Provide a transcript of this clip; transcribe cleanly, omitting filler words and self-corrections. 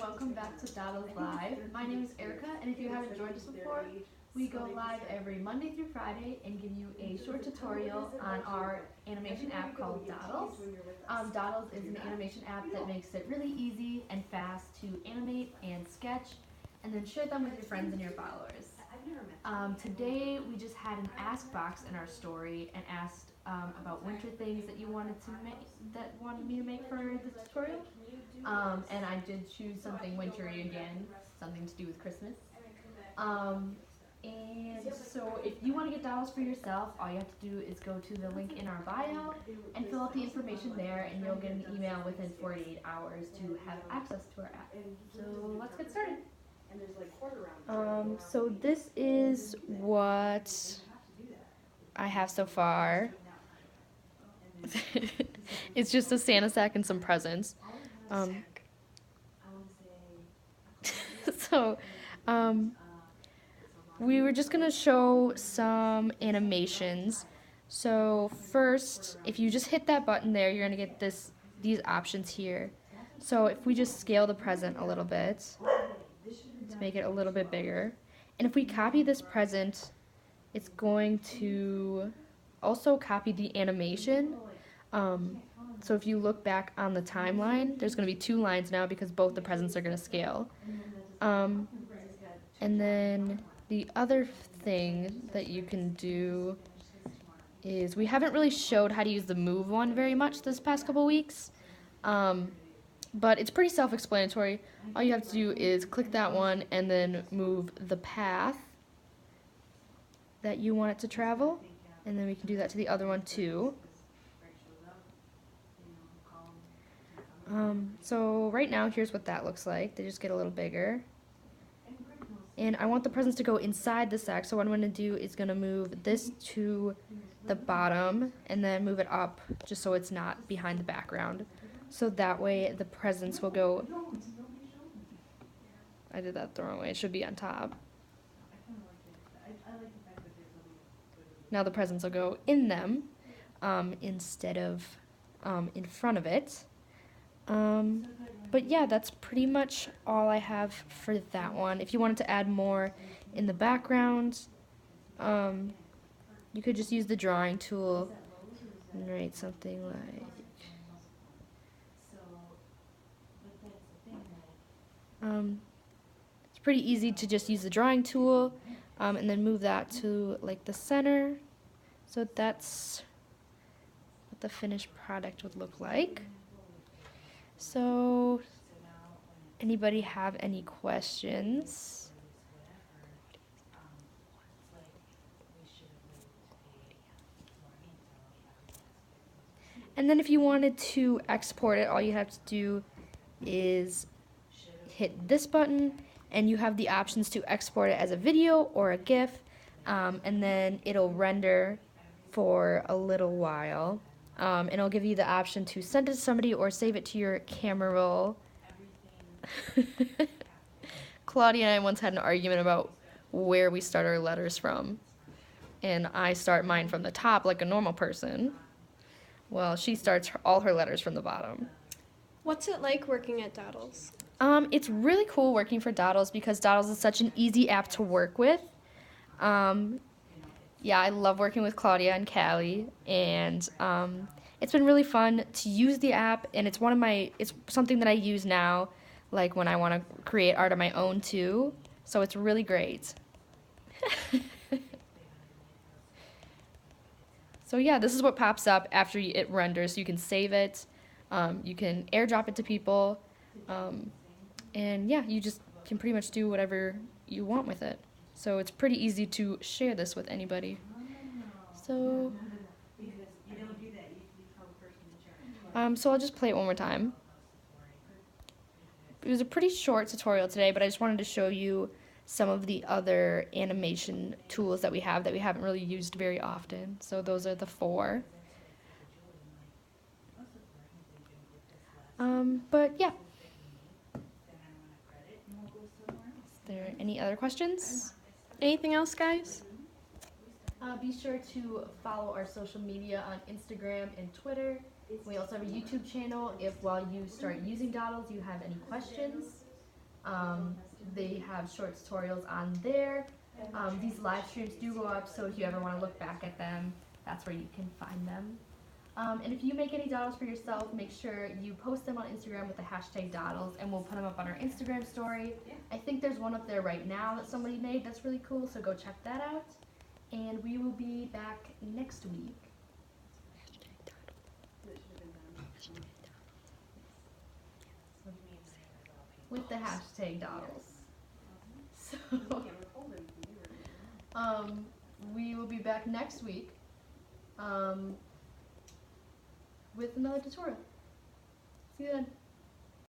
welcome back to Dodles Live. My name is Erica, and if you haven't joined us before, we go live every Monday through Friday and give you a short tutorial on our animation app called Dodles. Dodles is an animation app that makes it really easy and fast to animate and sketch, and then share them with your friends and your followers. Today we just had an ask box in our story and asked about winter things that you wanted me to make for the tutorial. And I did choose something wintry again, something to do with Christmas. And so if you want to get Dodles for yourself, all you have to do is go to the link in our bio and fill out the information there, and you'll get an email within 48 hours to have access to our app. So let's get started. So this is what I have so far. It's just a Santa sack and some presents. So we were just gonna show some animations. So first, if you just hit that button there, you're gonna get these options here. So if we just scale the present a little bit to make it a little bit bigger, and if we copy this present, it's going to also copy the animation. So if you look back on the timeline, there's going to be 2 lines now because both the presents are going to scale. And then the other thing that you can do is, we haven't really showed how to use the move one very much this past couple weeks, but it's pretty self-explanatory. All you have to do is click that one and then move the path that you want it to travel, and then we can do that to the other one too. So right now, here's what that looks like. They just get a little bigger. And I want the presents to go inside the sack, so what I'm going to do is going to move this to the bottom and then move it up just so it's not behind the background. So that way the presents will go... I did that the wrong way. It should be on top. Now the presents will go in them instead of in front of it. But yeah, that's pretty much all I have for that one. If you wanted to add more in the background, you could just use the drawing tool and write something like... it's pretty easy to just use the drawing tool and then move that to like the center. So that's what the finished product would look like. So, anybody have any questions? And then if you wanted to export it, all you have to do is hit this button, and you have the options to export it as a video or a GIF, and then it'll render for a little while. And it'll give you the option to send it to somebody or save it to your camera roll. Claudia and I once had an argument about where we start our letters from. And I start mine from the top like a normal person. Well, she starts all her letters from the bottom. What's it like working at Dodles? It's really cool working for Dodles because Dodles is such an easy app to work with. Yeah, I love working with Claudia and Callie, and it's been really fun to use the app, and it's something that I use now, like when I want to create art of my own too, so it's really great. So yeah, this is what pops up after it renders. You can save it, you can airdrop it to people, and yeah, you just can pretty much do whatever you want with it. So it's pretty easy to share this with anybody. So, so I'll just play it one more time. It was a pretty short tutorial today, but I just wanted to show you some of the other animation tools that we haven't really used very often. So those are the 4. But yeah. Is there any other questions? Anything else, guys? Be sure to follow our social media on Instagram and Twitter. We also have a YouTube channel if while you start using Dodles you have any questions. They have short tutorials on there. These live streams do go up, so if you ever want to look back at them, that's where you can find them. And if you make any dodls for yourself, make sure you post them on Instagram with the hashtag Dodles, and we'll put them up on our Instagram story. I think there's one up there right now that somebody made that's really cool, so go check that out. And we will be back next week. With the hashtag Dodles. So, we will be back next week with another tutorial. See you then.